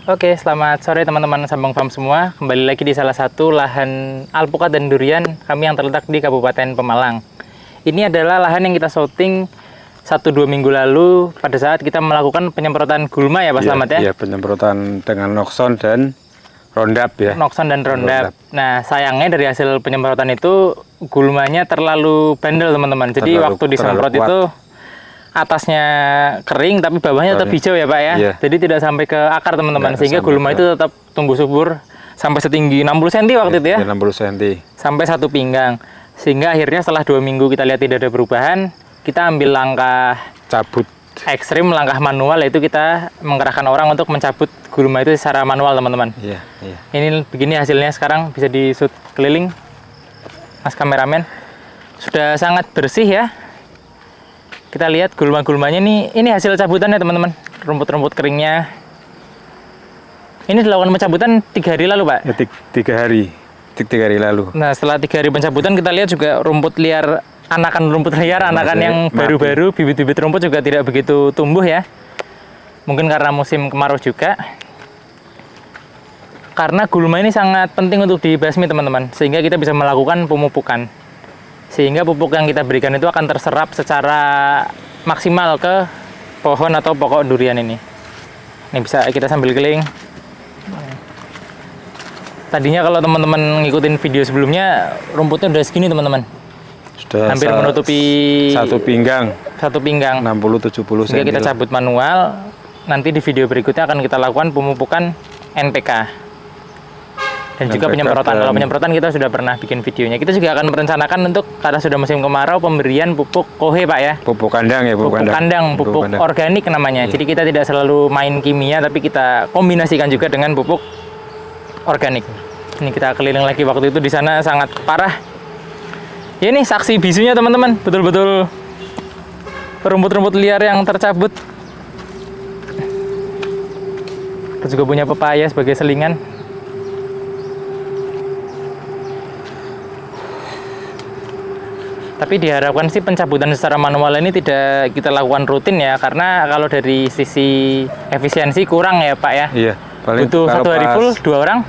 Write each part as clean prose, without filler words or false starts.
Oke, selamat sore teman-teman Sambang Farm semua. Kembali lagi di salah satu lahan alpukat dan durian kami yang terletak di Kabupaten Pemalang. Ini adalah lahan yang kita syuting 1-2 minggu lalu pada saat kita melakukan penyemprotan gulma ya Pak Slamet ya? Iya, penyemprotan dengan Noxon dan Roundup ya. Noxon dan Roundup. Nah, sayangnya dari hasil penyemprotan itu gulmanya terlalu bandel teman-teman. Jadi waktu disemprot itu atasnya kering tapi bawahnya tetap hijau ya Pak ya. Iya. Jadi tidak sampai ke akar teman-teman, sehingga gulma itu tetap tumbuh subur sampai setinggi 60 cm waktu itu ya. 60 cm. Sampai 1 pinggang. Sehingga akhirnya setelah 2 minggu kita lihat tidak ada perubahan, kita ambil langkah cabut ekstrim, langkah manual, yaitu kita mengerahkan orang untuk mencabut gulma itu secara manual teman-teman. Iya, iya. Ini begini hasilnya sekarang, bisa di shoot keliling Mas kameramen. Sudah sangat bersih ya. Kita lihat gulma-gulmanya nih, ini hasil cabutannya teman-teman. Rumput-rumput keringnya. Ini dilakukan pencabutan 3 hari lalu Pak? Ya, 3 hari. 3 hari lalu. Nah, setelah 3 hari pencabutan kita lihat juga rumput liar, anakan rumput liar, anakan yang baru-baru, bibit-bibit rumput juga tidak begitu tumbuh ya. Mungkin karena musim kemarau juga. Karena gulma ini sangat penting untuk dibasmi teman-teman, sehingga kita bisa melakukan pemupukan. Sehingga pupuk yang kita berikan itu akan terserap secara maksimal ke pohon atau pokok durian ini. Ini bisa kita sambil keliling. Tadinya kalau teman-teman ngikutin video sebelumnya, rumputnya udah segini teman-teman. Sudah hampir menutupi 1 pinggang. 1 pinggang. 60-70 cm. Sehingga kita cabut manual. Nanti di video berikutnya akan kita lakukan pemupukan NPK. Dan juga penyemprotan. Kalau penyemprotan kita sudah pernah bikin videonya. Kita juga akan merencanakan untuk, karena sudah musim kemarau, pemberian pupuk kohe Pak ya. Pupuk kandang ya, pupuk kandang, pupuk organik namanya. Jadi kita tidak selalu main kimia, tapi kita kombinasikan juga dengan pupuk organik. Ini kita keliling lagi, waktu itu di sana sangat parah. Ya, ini saksi bisunya teman-teman, betul-betul rumput-rumput liar yang tercabut. Kita juga punya pepaya sebagai selingan. Tapi diharapkan sih pencabutan secara manual ini tidak kita lakukan rutin ya, karena kalau dari sisi efisiensi kurang ya Pak ya. Iya. Butuh 1 hari full 2 orang.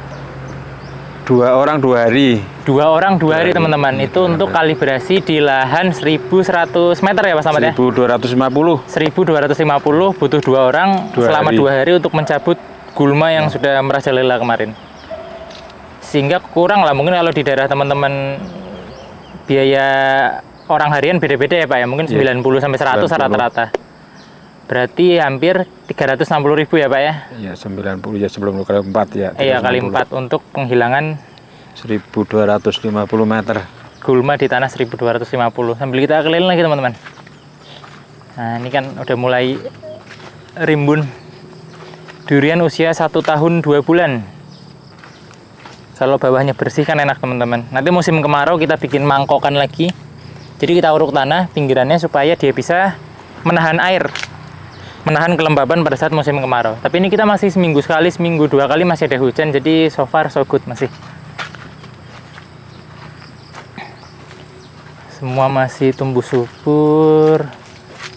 2 orang 2 hari. 2 orang 2 hari teman-teman. Itu untuk kalibrasi di lahan 1100 meter ya Pak Slamet ya? 1250. 1250 butuh 2 orang selama 2 hari untuk mencabut gulma yang sudah merajalela kemarin. Sehingga kurang lah, mungkin kalau di daerah teman-teman biaya orang harian beda-beda ya Pak ya, mungkin 90 sampai 100 rata-rata. Berarti hampir 360.000 ya Pak ya? Iya, 90 ya, sebelum kali 4 ya. Iya, kali 4 untuk penghilangan 1250 meter. Gulma di tanah 1250. Sambil kita keliling lagi teman-teman. Nah, ini kan udah mulai rimbun durian usia 1 tahun 2 bulan. Kalau bawahnya bersih kan enak teman-teman. Nanti musim kemarau kita bikin mangkokan lagi. Jadi kita uruk tanah pinggirannya supaya dia bisa menahan air, menahan kelembaban pada saat musim kemarau. Tapi ini kita masih seminggu sekali, seminggu 2 kali masih ada hujan. Jadi so far so good masih. Semua masih tumbuh subur.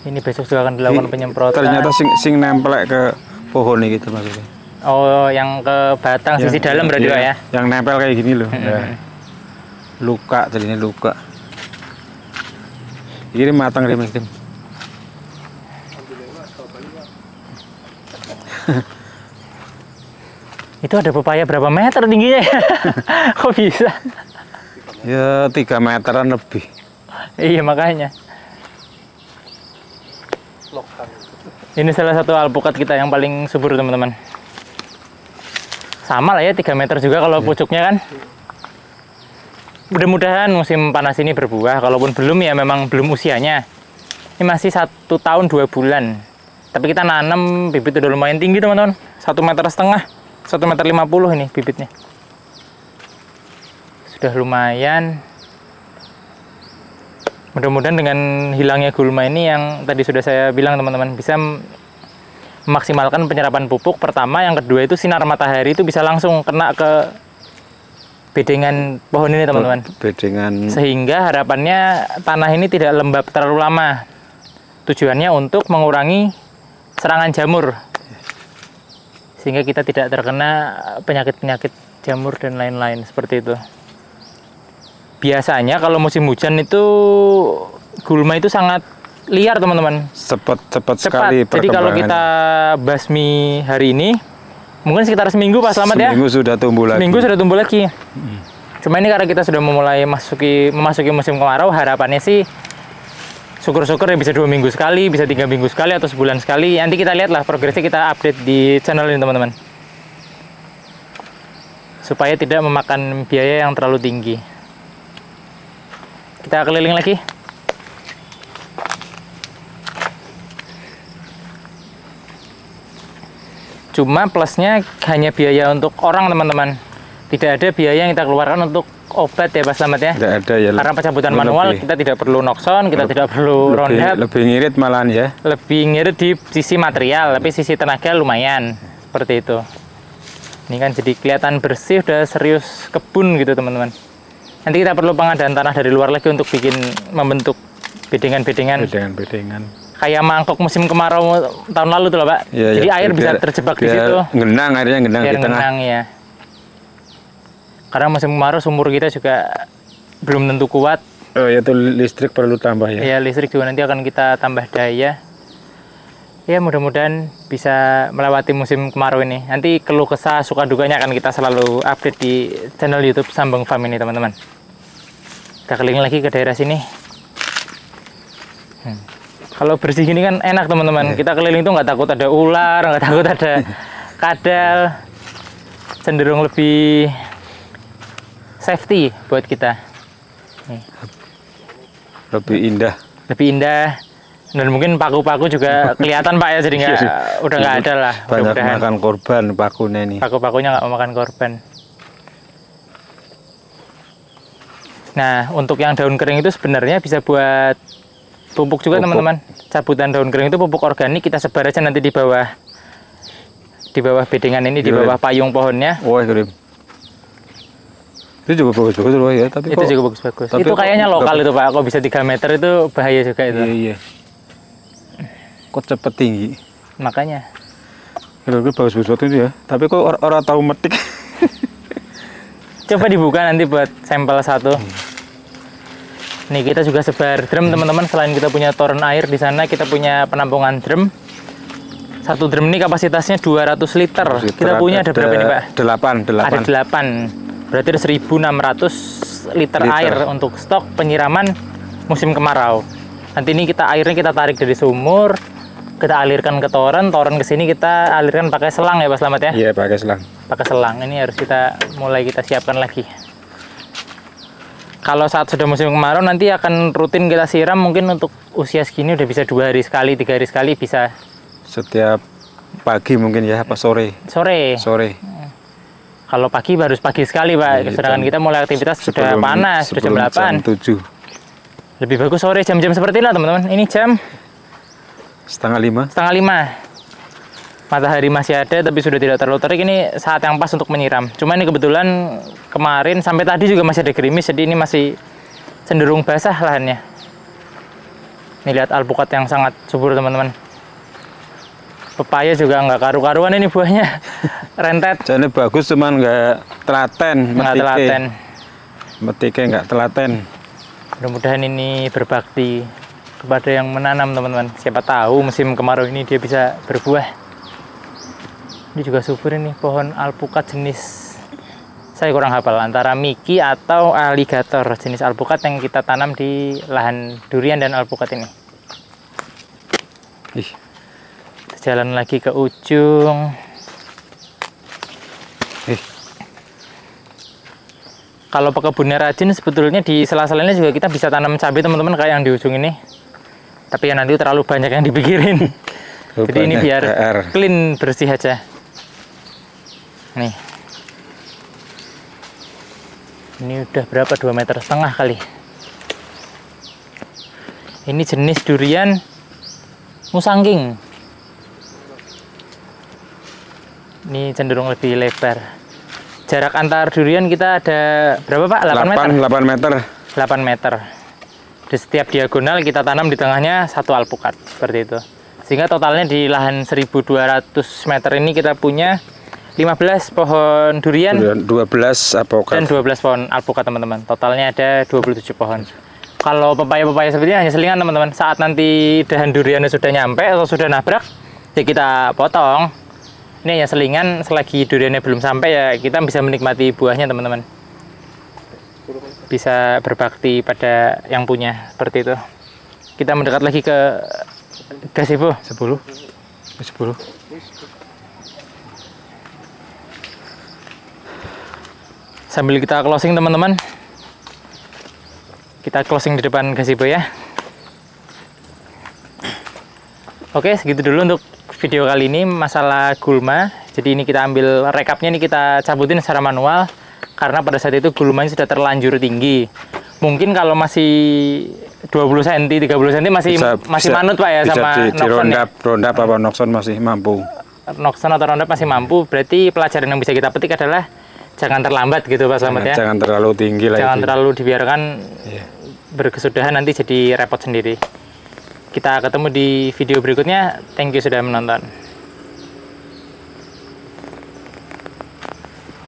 Ini besok juga akan dilakukan penyemprotan. Ternyata sing nempel ke pohon ini gitu maksudnya. Oh, yang ke batang sisi dalam berarti Pak ya? Yang nempel kayak gini loh. Nah, luka, jadinya luka. Ini matang deh, Tim. Itu ada pepaya berapa meter tingginya? Kok bisa? Ya 3 meteran lebih. Iya makanya. Ini salah satu alpukat kita yang paling subur teman-teman. Sama lah ya, 3 meter juga kalau pucuknya kan. Mudah-mudahan musim panas ini berbuah. Kalaupun belum ya memang belum usianya. Ini masih 1 tahun 2 bulan. Tapi kita nanam bibit udah lumayan tinggi teman-teman. 1,5 meter, 1,50 meter ini bibitnya. Sudah lumayan. Mudah-mudahan dengan hilangnya gulma ini yang tadi sudah saya bilang teman-teman, bisa memaksimalkan penyerapan pupuk pertama. Yang kedua itu sinar matahari itu bisa langsung kena ke bedengan pohon ini teman-teman. Bedengan. Sehingga harapannya tanah ini tidak lembab terlalu lama. Tujuannya untuk mengurangi serangan jamur sehingga kita tidak terkena penyakit-penyakit jamur dan lain-lain seperti itu. Biasanya kalau musim hujan itu gulma itu sangat liar teman-teman. Cepat sekali. Jadi kalau kita basmi hari ini, mungkin sekitar seminggu Pak Slamet ya. Seminggu sudah tumbuh lagi. Seminggu sudah tumbuh lagi. Cuma ini karena kita sudah memulai memasuki musim kemarau, harapannya sih syukur-syukur ya bisa 2 minggu sekali, bisa 3 minggu sekali atau sebulan sekali. Nanti kita lihatlah progresnya, kita update di channel ini teman-teman. Supaya tidak memakan biaya yang terlalu tinggi. Kita keliling lagi. Cuma plusnya hanya biaya untuk orang teman-teman. Tidak ada biaya yang kita keluarkan untuk obat ya Pak Slamet ya. Tidak ada ya. Karena pencabutan manual kita tidak perlu nokson, kita tidak perlu roundup. Lebih ngirit malahan ya. Lebih ngirit di sisi material, tapi sisi tenaga lumayan. Seperti itu. Ini kan jadi kelihatan bersih, udah serius kebun gitu teman-teman. Nanti kita perlu pengadaan tanah dari luar lagi untuk membentuk bedengan-bedengan. Bedengan. Kayak mangkok musim kemarau tahun lalu tuh loh Pak. Ya, jadi ya, air bisa terjebak di situ. Airnya ngenang di tengah. Ngenang, ya. Karena musim kemarau sumur kita juga belum tentu kuat. Oh ya, itu listrik perlu tambah ya. Ya, listrik juga nanti akan kita tambah daya. Ya, mudah-mudahan bisa melewati musim kemarau ini. Nanti keluh kesah, suka dukanya akan kita selalu update di channel YouTube Sambeng Farm ini, teman-teman. Kita keliling lagi ke daerah sini. Kalau bersih gini kan enak, teman-teman. Kita keliling tuh nggak takut ada ular, nggak takut ada kadal. Cenderung lebih safety buat kita. Nih. Lebih indah. Lebih indah. Dan mungkin paku-paku juga kelihatan Pak ya, jadi udah nggak ada lah. Banyak makan korban pakunya ini. Paku-pakunya nggak memakan korban. Nah, untuk yang daun kering itu sebenarnya bisa buat pupuk juga teman-teman. Cabutan daun kering itu pupuk organik, kita sebar aja nanti di bawah bedengan ini, di bawah payung pohonnya. Wah, keren. Itu juga bagus-bagus loh ya, tapi itu juga bagus-bagus. Itu kayaknya lokal itu Pak, kok bisa 3 meter itu bahaya juga itu. Iya. Kok cepet tinggi. Makanya. Itu bagus-bagus itu ya, tapi kok orang tahu metik. Coba dibuka nanti buat sampel satu. Nih kita juga sebar drum teman-teman. Selain kita punya toren air di sana, kita punya penampungan drum. Satu drum ini kapasitasnya 200 liter. Kita punya ada berapa ini Pak? 8. Ada 8. Berarti ada 1.600 liter air untuk stok penyiraman musim kemarau. Nanti ini airnya kita tarik dari sumur, kita alirkan ke toren ke sini kita alirkan pakai selang ya Pak Slamet ya? Iya, pakai selang. Pakai selang. Ini harus kita siapkan lagi. Kalau saat sudah musim kemarau nanti akan rutin kita siram, mungkin untuk usia segini udah bisa 2 hari sekali, 3 hari sekali bisa. Setiap pagi mungkin ya, apa sore? Sore. Kalau pagi harus pagi sekali Pak, sedangkan kita mulai aktivitas sudah panas, sudah jam 8. Jam 7. Lebih bagus sore, jam-jam seperti ini teman-teman. Ini jam setengah 5. Matahari masih ada tapi sudah tidak terlalu terik. Ini saat yang pas untuk menyiram. Cuma ini kebetulan kemarin sampai tadi juga masih ada gerimis, jadi ini masih cenderung basah lahannya. Ini lihat alpukat yang sangat subur teman-teman. Pepaya juga nggak karu-karuan ini buahnya. Rentet. Jadi bagus, cuman nggak telaten. Nggak telaten. Metiknya nggak telaten. Mudah-mudahan ini berbakti kepada yang menanam teman-teman. Siapa tahu musim kemarau ini dia bisa berbuah. Ini juga subur ini pohon alpukat jenis, saya kurang hafal, antara Miki atau alligator, jenis alpukat yang kita tanam di lahan durian dan alpukat ini. Jalan lagi ke ujung. Kalau pekebunnya rajin sebetulnya di sela-selanya juga kita bisa tanam cabai teman-teman, kayak yang di ujung ini. Tapi ya nanti terlalu banyak yang dipikirin. Jadi ini biar clean, bersih aja. Nih. Ini udah berapa? 2,5 meter kali. Ini jenis durian musangking. Ini cenderung lebih lebar. Jarak antar durian kita ada berapa Pak? 8 meter? 8 meter. 8 meter. Di setiap diagonal kita tanam di tengahnya satu alpukat. Seperti itu. Sehingga totalnya di lahan 1.200 meter ini kita punya 15 pohon durian, 12 alpukat. Dan 12 pohon alpukat teman-teman. Totalnya ada 27 pohon. Kalau pepaya-pepaya seperti ini hanya selingan teman-teman. Saat nanti dahan duriannya sudah nyampe atau sudah nabrak, ya kita potong. Ini hanya selingan, selagi duriannya belum sampai ya kita bisa menikmati buahnya teman-teman. Bisa berbakti pada yang punya, seperti itu. Kita mendekat lagi ke gazebo. 10. Sambil kita closing teman-teman, kita closing di depan gazebo ya. Oke, segitu dulu untuk video kali ini masalah gulma. Jadi ini kita ambil rekapnya, ini kita cabutin secara manual karena pada saat itu gulmanya sudah terlanjur tinggi. Mungkin kalau masih 20 cm, 30 cm masih manut Pak ya, sama Noxon ya. Roundup apa Noxon masih mampu. Noxon atau Roundup masih mampu, berarti pelajaran yang bisa kita petik adalah jangan terlambat gitu Pak Slamet ya. Jangan terlalu tinggi lah. Jangan terlalu dibiarkan berkesudahan, nanti jadi repot sendiri. Kita ketemu di video berikutnya. Thank you sudah menonton.